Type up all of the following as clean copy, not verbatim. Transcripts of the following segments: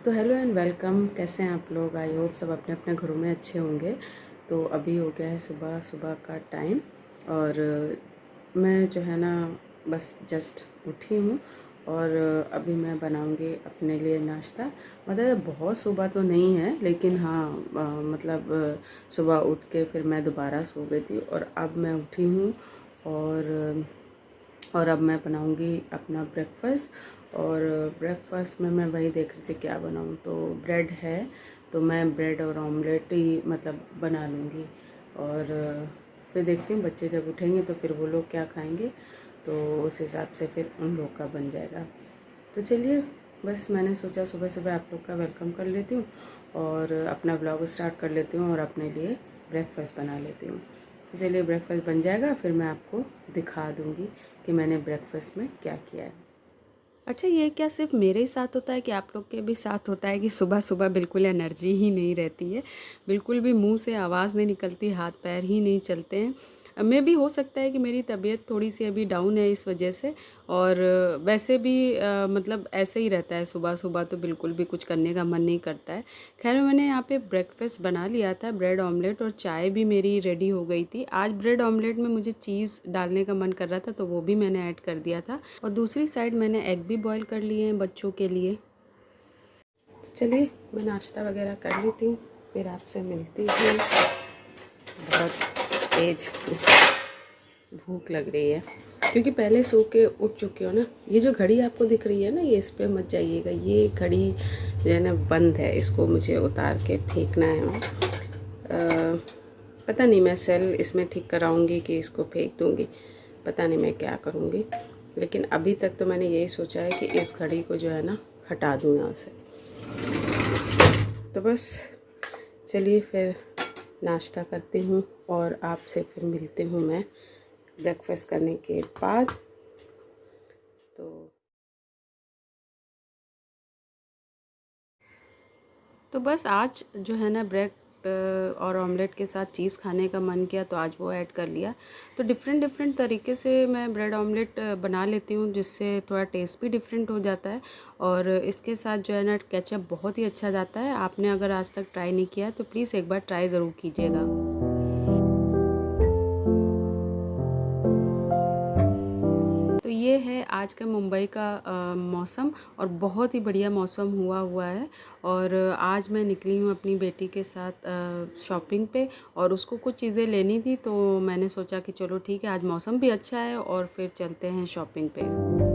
तो hello and welcome. कैसे हैं आप लोग? आई होप सब अपने अपने घरों में अच्छे होंगे। तो अभी हो गया है सुबह सुबह का टाइम और मैं जो है ना बस जस्ट उठी हूँ और अभी मैं बनाऊँगी अपने लिए नाश्ता। मतलब बहुत सुबह तो नहीं है लेकिन हाँ सुबह उठ के फिर मैं दोबारा सो गई थी और अब मैं उठी हूँ और अब मैं बनाऊंगी अपना ब्रेकफास्ट। और ब्रेकफास्ट में मैं वही देख रही थी क्या बनाऊं। तो ब्रेड है तो मैं ब्रेड और ऑमलेट ही मतलब बना लूँगी। और फिर देखती हूँ बच्चे जब उठेंगे तो फिर वो लोग क्या खाएंगे, तो उस हिसाब से फिर उन लोग का बन जाएगा। तो चलिए, बस मैंने सोचा सुबह सुबह आप लोग का वेलकम कर लेती हूँ और अपना ब्लॉग स्टार्ट कर लेती हूँ और अपने लिए ब्रेकफास्ट बना लेती हूँ। तो चलिए, ब्रेकफास्ट बन जाएगा फिर मैं आपको दिखा दूँगी कि मैंने ब्रेकफास्ट में क्या किया है। अच्छा, ये क्या सिर्फ मेरे ही साथ होता है कि आप लोग के भी साथ होता है कि सुबह सुबह बिल्कुल एनर्जी ही नहीं रहती है, बिल्कुल भी मुंह से आवाज़ नहीं निकलती, हाथ पैर ही नहीं चलते हैं। मे भी हो सकता है कि मेरी तबीयत थोड़ी सी अभी डाउन है इस वजह से। और वैसे भी मतलब ऐसे ही रहता है, सुबह सुबह तो बिल्कुल भी कुछ करने का मन नहीं करता है। खैर, मैंने यहाँ पे ब्रेकफास्ट बना लिया था, ब्रेड ऑमलेट, और चाय भी मेरी रेडी हो गई थी। आज ब्रेड ऑमलेट में मुझे चीज़ डालने का मन कर रहा था तो वो भी मैंने ऐड कर दिया था और दूसरी साइड मैंने एग भी बॉईल कर लिए हैं बच्चों के लिए। तो चलिए, मैं नाश्ता वगैरह कर लेती हूँ फिर आपसे मिलती हूँ। बहुत तेज भूख लग रही है क्योंकि पहले सो के उठ चुकी हो ना। ये जो घड़ी आपको दिख रही है ना, ये इस पे मत जाइएगा, ये घड़ी जो है ना बंद है, इसको मुझे उतार के फेंकना है। पता नहीं मैं सेल इसमें ठीक कराऊंगी कि इसको फेंक दूंगी, पता नहीं मैं क्या करूंगी। लेकिन अभी तक तो मैंने यही सोचा है कि इस घड़ी को जो है ना हटा दूँ यहाँ से। तो बस चलिए फिर नाश्ता करती हूँ और आपसे फिर मिलती हूँ मैं ब्रेकफास्ट करने के बाद। तो बस आज जो है ना ब्रेड और ऑमलेट के साथ चीज़ खाने का मन किया तो आज वो ऐड कर लिया। तो डिफरेंट डिफरेंट तरीके से मैं ब्रेड ऑमलेट बना लेती हूँ जिससे थोड़ा टेस्ट भी डिफरेंट हो जाता है। और इसके साथ जो है ना केचप बहुत ही अच्छा जाता है। आपने अगर आज तक ट्राई नहीं किया है तो प्लीज़ एक बार ट्राई ज़रूर कीजिएगा। तो ये है आज का मुंबई का मौसम और बहुत ही बढ़िया मौसम हुआ हुआ है। और आज मैं निकली हूँ अपनी बेटी के साथ शॉपिंग पे और उसको कुछ चीज़ें लेनी थी तो मैंने सोचा कि चलो ठीक है, आज मौसम भी अच्छा है और फिर चलते हैं शॉपिंग पे।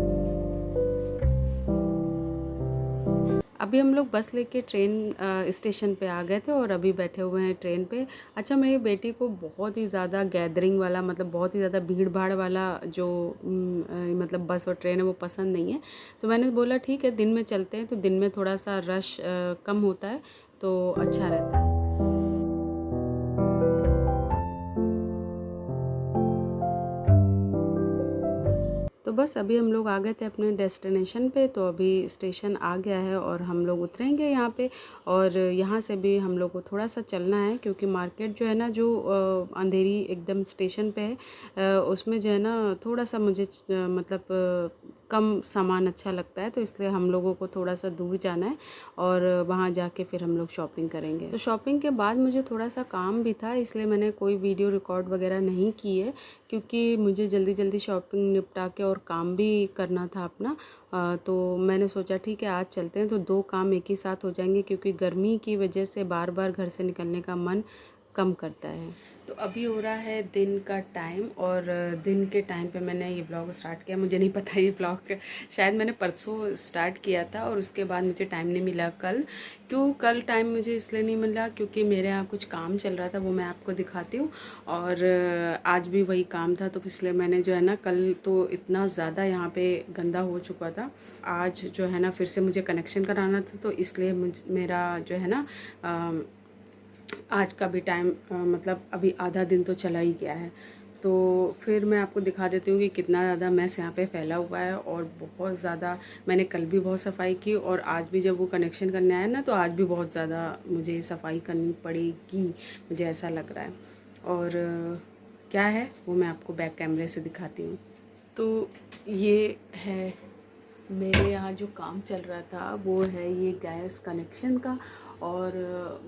अभी हम लोग बस लेके ट्रेन स्टेशन पे आ गए थे और अभी बैठे हुए हैं ट्रेन पे। अच्छा, मेरी बेटी को बहुत ही ज़्यादा गैदरिंग वाला, मतलब बहुत ही ज़्यादा भीड़ भाड़ वाला जो मतलब बस और ट्रेन है वो पसंद नहीं है। तो मैंने बोला ठीक है, दिन में चलते हैं, तो दिन में थोड़ा सा रश कम होता है तो अच्छा रहता है। तो बस अभी हम लोग आ गए थे अपने डेस्टिनेशन पे, तो अभी स्टेशन आ गया है और हम लोग उतरेंगे यहाँ पे। और यहाँ से भी हम लोग को थोड़ा सा चलना है क्योंकि मार्केट जो है ना, जो अंधेरी एकदम स्टेशन पे है, उसमें जो है ना थोड़ा सा मुझे मतलब कम सामान अच्छा लगता है, तो इसलिए हम लोगों को थोड़ा सा दूर जाना है और वहाँ जाके फिर हम लोग शॉपिंग करेंगे। तो शॉपिंग के बाद मुझे थोड़ा सा काम भी था, इसलिए मैंने कोई वीडियो रिकॉर्ड वगैरह नहीं की है क्योंकि मुझे जल्दी जल्दी शॉपिंग निपटा के और काम भी करना था अपना। तो मैंने सोचा ठीक है आज चलते हैं, तो दो काम एक ही साथ हो जाएंगे क्योंकि गर्मी की वजह से बार बार घर से निकलने का मन कम करता है। तो अभी हो रहा है दिन का टाइम और दिन के टाइम पे मैंने ये ब्लॉग स्टार्ट किया। मुझे नहीं पता ये ब्लॉग शायद मैंने परसों स्टार्ट किया था और उसके बाद मुझे टाइम नहीं मिला कल। क्यों कल टाइम मुझे इसलिए नहीं मिला क्योंकि मेरे यहाँ कुछ काम चल रहा था, वो मैं आपको दिखाती हूँ। और आज भी वही काम था तो इसलिए मैंने जो है ना, कल तो इतना ज़्यादा यहाँ पे गंदा हो चुका था, आज जो है ना फिर से मुझे कनेक्शन कराना था, तो इसलिए मेरा जो है ना आज का भी टाइम मतलब अभी आधा दिन तो चला ही गया है। तो फिर मैं आपको दिखा देती हूँ कि कितना ज़्यादा मैस यहाँ पे फैला हुआ है और बहुत ज़्यादा मैंने कल भी बहुत सफाई की और आज भी जब वो कनेक्शन करने आया ना तो आज भी बहुत ज़्यादा मुझे सफाई करनी पड़ेगी, मुझे ऐसा लग रहा है। और क्या है वो मैं आपको बैक कैमरे से दिखाती हूँ। तो ये है मेरे यहाँ जो काम चल रहा था वो है ये गैस कनेक्शन का। और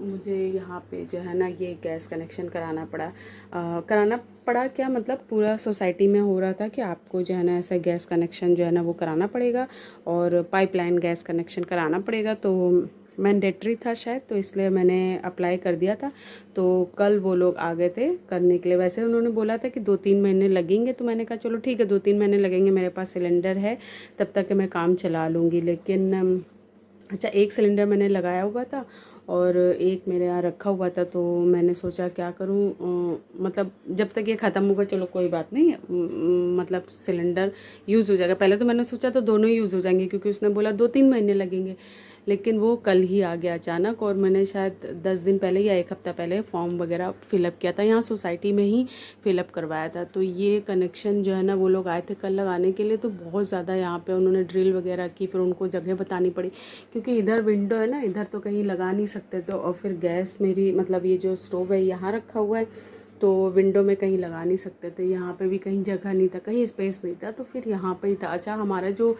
मुझे यहाँ पे जो है ना ये गैस कनेक्शन कराना पड़ा क्या मतलब पूरा सोसाइटी में हो रहा था कि आपको जो है ना ऐसा गैस कनेक्शन जो है ना वो कराना पड़ेगा और पाइपलाइन गैस कनेक्शन कराना पड़ेगा। तो मैंडेटरी था शायद, तो इसलिए मैंने अप्लाई कर दिया था। तो कल वो लोग आ गए थे करने के लिए। वैसे उन्होंने बोला था कि 2-3 महीने लगेंगे, तो मैंने कहा चलो ठीक है 2-3 महीने लगेंगे, मेरे पास सिलेंडर है, तब तक मैं काम चला लूँगी। लेकिन अच्छा, एक सिलेंडर मैंने लगाया हुआ था और एक मेरे यहाँ रखा हुआ था। तो मैंने सोचा क्या करूँ, मतलब जब तक ये ख़त्म होगा चलो कोई बात नहीं, मतलब सिलेंडर यूज़ हो जाएगा। पहले तो मैंने सोचा तो दोनों ही यूज़ हो जाएंगे, क्योंकि उसने बोला 2-3 महीने लगेंगे। लेकिन वो कल ही आ गया अचानक, और मैंने शायद 10 दिन पहले या 1 हफ़्ता पहले फॉर्म वगैरह फ़िलअप किया था, यहाँ सोसाइटी में ही फ़िलअप करवाया था। तो ये कनेक्शन जो है ना वो लोग आए थे कल लगाने के लिए। तो बहुत ज़्यादा यहाँ पे उन्होंने ड्रिल वगैरह की, फिर उनको जगह बतानी पड़ी, क्योंकि इधर विंडो है ना, इधर तो कहीं लगा नहीं सकते। तो और फिर गैस मेरी मतलब ये जो स्टोव है यहाँ रखा हुआ है, तो विंडो में कहीं लगा नहीं सकते थे। यहाँ पे भी कहीं जगह नहीं था, कहीं स्पेस नहीं था, तो फिर यहाँ पे ही था। अच्छा, हमारा जो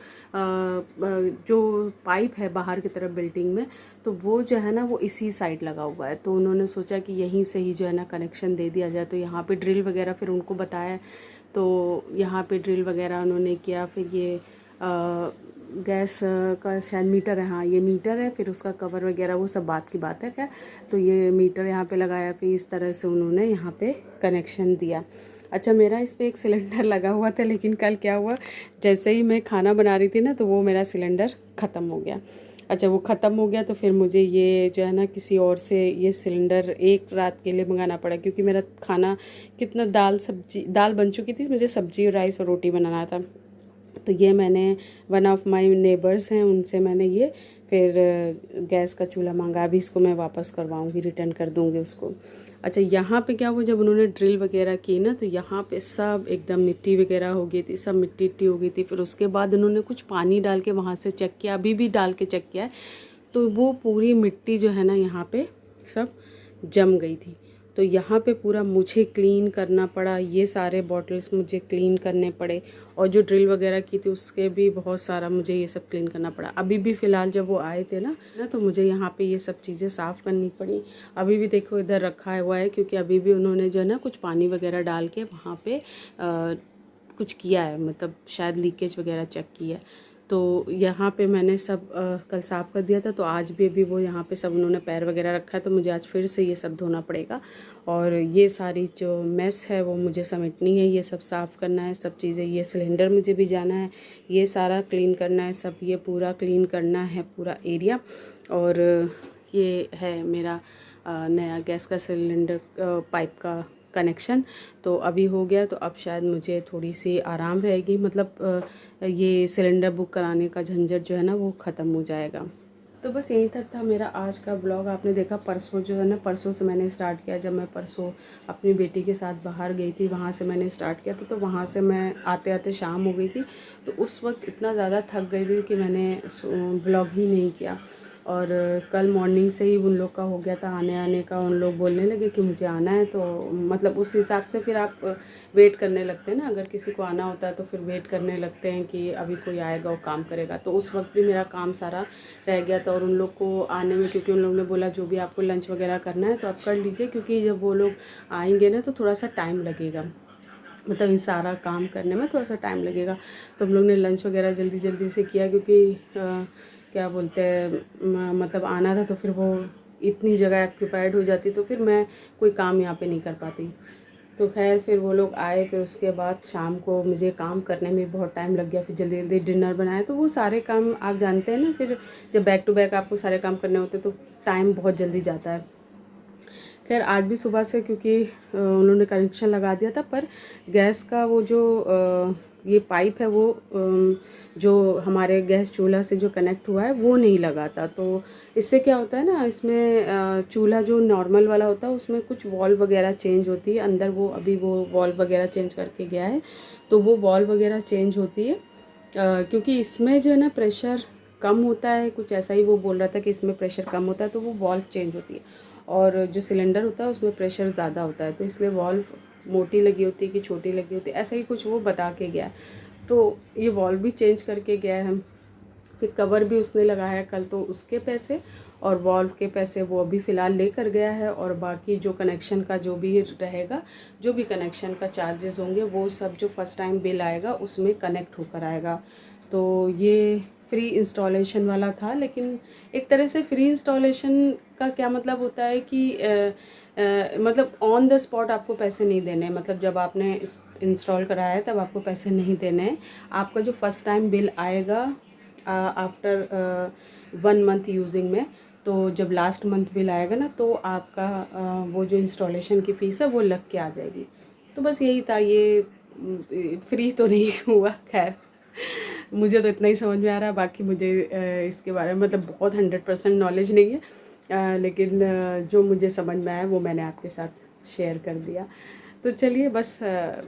पाइप है बाहर की तरफ बिल्डिंग में, तो वो जो है ना वो इसी साइड लगा हुआ है। तो उन्होंने सोचा कि यहीं से ही जो है ना कनेक्शन दे दिया जाए। तो यहाँ पे ड्रिल वगैरह फिर उनको बताया, तो यहाँ पे ड्रिल वगैरह उन्होंने किया। फिर ये गैस का शायद मीटर है, हाँ ये मीटर है, फिर उसका कवर वगैरह वो सब बात की बात है। क्या, तो ये मीटर यहाँ पे लगाया, फिर इस तरह से उन्होंने यहाँ पे कनेक्शन दिया। अच्छा, मेरा इस पर एक सिलेंडर लगा हुआ था, लेकिन कल क्या हुआ, जैसे ही मैं खाना बना रही थी ना तो वो मेरा सिलेंडर ख़त्म हो गया। अच्छा, वो ख़त्म हो गया तो फिर मुझे ये जो है ना किसी और से ये सिलेंडर एक रात के लिए मंगाना पड़ा, क्योंकि मेरा खाना कितना दाल बन चुकी थी, मुझे सब्जी और राइस और रोटी बनाना था। तो ये मैंने वन ऑफ माय नेबर्स हैं उनसे मैंने ये फिर गैस का चूल्हा मांगा। अभी इसको मैं वापस करवाऊंगी, रिटर्न कर दूंगी उसको। अच्छा, यहाँ पे क्या हुआ, जब उन्होंने ड्रिल वगैरह की ना तो यहाँ पे सब एकदम मिट्टी वगैरह हो गई थी, सब मिट्टी इट्टी हो गई थी। फिर उसके बाद उन्होंने कुछ पानी डाल के वहाँ से चेक किया, अभी भी डाल के चेक किया है, तो वो पूरी मिट्टी जो है ना यहाँ पे सब जम गई थी। तो यहाँ पे पूरा मुझे क्लीन करना पड़ा, ये सारे बॉटल्स मुझे क्लीन करने पड़े, और जो ड्रिल वगैरह की थी उसके भी बहुत सारा मुझे ये सब क्लीन करना पड़ा। अभी भी फ़िलहाल जब वो आए थे ना तो मुझे यहाँ पे ये सब चीज़ें साफ़ करनी पड़ी। अभी भी देखो इधर रखा हुआ है, क्योंकि अभी भी उन्होंने जो है ना कुछ पानी वगैरह डाल के वहाँ पे कुछ किया है, मतलब शायद लीकेज वगैरह चेक किया है। तो यहाँ पे मैंने सब कल साफ़ कर दिया था, तो आज भी अभी वो यहाँ पे सब उन्होंने पैर वगैरह रखा है, तो मुझे आज फिर से ये सब धोना पड़ेगा। और ये सारी जो मेस है वो मुझे समेटनी है, ये सब साफ़ करना है, सब चीज़ें, ये सिलेंडर मुझे भी जाना है, ये सारा क्लीन करना है, सब ये पूरा क्लीन करना है पूरा एरिया। और ये है मेरा नया गैस का सिलेंडर पाइप का कनेक्शन। तो अभी हो गया, तो अब शायद मुझे थोड़ी सी आराम रहेगी, मतलब ये सिलेंडर बुक कराने का झंझट जो है ना वो ख़त्म हो जाएगा। तो बस यहीं तक था मेरा आज का ब्लॉग। आपने देखा परसों जो है ना, परसों से मैंने स्टार्ट किया, जब मैं परसों अपनी बेटी के साथ बाहर गई थी, वहाँ से मैंने स्टार्ट किया था। तो वहाँ से मैं आते आते शाम हो गई थी, तो उस वक्त इतना ज़्यादा थक गई थी कि मैंने ब्लॉग ही नहीं किया। और कल मॉर्निंग से ही उन लोग का हो गया था आने आने का, उन लोग बोलने लगे कि मुझे आना है। तो मतलब उस हिसाब से फिर आप वेट करने लगते हैं ना, अगर किसी को आना होता है तो फिर वेट करने लगते हैं कि अभी कोई आएगा और काम करेगा। तो उस वक्त भी मेरा काम सारा रह गया था, और उन लोग को आने में, क्योंकि उन लोग ने बोला जो भी आपको लंच वगैरह करना है तो आप कर लीजिए, क्योंकि जब वो लोग आएंगे ना तो थोड़ा सा टाइम लगेगा, मतलब इस सारा काम करने में थोड़ा सा टाइम लगेगा। तो हम लोग ने लंच वगैरह जल्दी जल्दी से किया, क्योंकि क्या बोलते हैं, मतलब आना था, तो फिर वो इतनी जगह ऑक्यूपाइड हो जाती, तो फिर मैं कोई काम यहाँ पे नहीं कर पाती। तो खैर फिर वो लोग आए, फिर उसके बाद शाम को मुझे काम करने में बहुत टाइम लग गया। फिर जल्दी जल्दी डिनर बनाया, तो वो सारे काम आप जानते हैं ना, फिर जब बैक टू बैक आपको सारे काम करने होते तो टाइम बहुत जल्दी जाता है। खैर आज भी सुबह से, क्योंकि उन्होंने कनेक्शन लगा दिया था, पर गैस का वो जो ये पाइप है वो जो हमारे गैस चूल्हा से जो कनेक्ट हुआ है वो नहीं लगा था। तो इससे क्या होता है ना, इसमें चूल्हा जो नॉर्मल वाला होता है उसमें कुछ वॉल्व वगैरह चेंज होती है अंदर, वो अभी वो वॉल्व वगैरह चेंज करके गया है, तो वो वॉल्व वगैरह चेंज होती है। क्योंकि इसमें जो है ना प्रेशर कम होता है, कुछ ऐसा ही वो बोल रहा था कि इसमें प्रेशर कम होता है, तो वो वॉल्व चेंज होती है। और जो सिलेंडर होता है उसमें प्रेशर ज़्यादा होता है, तो इसलिए वॉल्व मोटी लगी होती है कि छोटी लगी होती है, ऐसा ही कुछ वो बता के गया है। तो ये वॉल्व भी चेंज करके गया है। फिर कवर भी उसने लगाया कल, तो उसके पैसे और वॉल्व के पैसे वो अभी फ़िलहाल लेकर गया है। और बाकी जो कनेक्शन का जो भी रहेगा, जो भी कनेक्शन का चार्जेस होंगे, वो सब जो फर्स्ट टाइम बिल आएगा उसमें कनेक्ट होकर आएगा। तो ये फ्री इंस्टॉलेशन वाला था, लेकिन एक तरह से फ्री इंस्टॉलेशन का क्या मतलब होता है कि मतलब ऑन द स्पॉट आपको पैसे नहीं देने, मतलब जब आपने इंस्टॉल कराया है तब आपको पैसे नहीं देने हैं। आपका जो फर्स्ट टाइम बिल आएगा आफ्टर 1 मंथ यूजिंग में, तो जब लास्ट मंथ बिल आएगा ना, तो आपका वो जो इंस्टॉलेशन की फ़ीस है वो लग के आ जाएगी। तो बस यही था, ये फ्री तो नहीं हुआ, खैर मुझे तो इतना ही समझ में आ रहा है। बाकी मुझे इसके बारे में मतलब बहुत 100% नॉलेज नहीं है, लेकिन जो मुझे समझ में आया वो मैंने आपके साथ शेयर कर दिया। तो चलिए, बस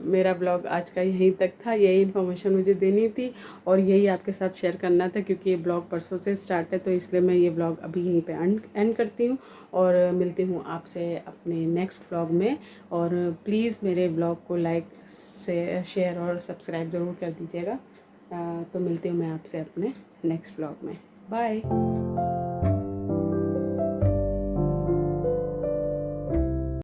मेरा ब्लॉग आज का यहीं तक था। यही इन्फॉर्मेशन मुझे देनी थी और यही आपके साथ शेयर करना था, क्योंकि ये ब्लॉग परसों से स्टार्ट है, तो इसलिए मैं ये ब्लॉग अभी यहीं पे एंड करती हूँ और मिलती हूँ आपसे अपने नेक्स्ट ब्लॉग में। और प्लीज़ मेरे ब्लॉग को लाइक से शेयर और सब्सक्राइब ज़रूर कर दीजिएगा। तो मिलती हूँ मैं आपसे अपने नेक्स्ट ब्लॉग में। बाय।